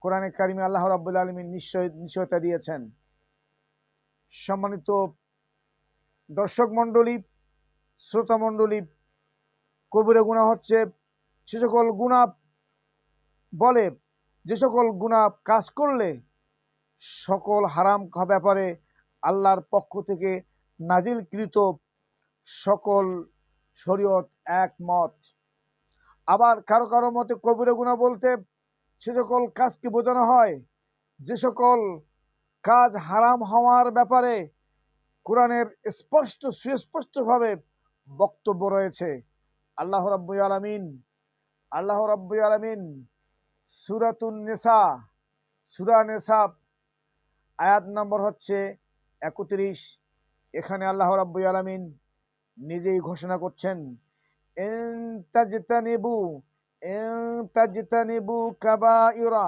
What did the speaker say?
কোরআনে কারিমে আল্লাহ রাব্বুল আলামিন নিশ্চয়তা দিয়েছেন। সম্মানিত দর্শক মণ্ডলী, শ্রোতা মণ্ডলী, কবিরা গুনাহ হচ্ছে সে সকল গুনাহ বলে যে সকল গুনাহ কাজ করলে সকল হারাম ব্যাপারে আল্লাহর পক্ষ থেকে নাজিলকৃত সকল শরীয়ত একমত। আবার কারো কারো মতে কবিরা গুনাহ বলতে সে সকল কাজকে বোঝানো হয় যে সকল কাজ হারাম হওয়ার ব্যাপারে কোরআনের সুস্পষ্টভাবে বক্তব্য রয়েছে। আল্লাহ রাব্বুল আলামিন সূরা নিসা আয়াত নম্বর হচ্ছে ৩১। এখানে আল্লাহ রাব্বুল আলামিন নিজেই ঘোষণা করছেন, ইন তাজতানিবু কাবাইরা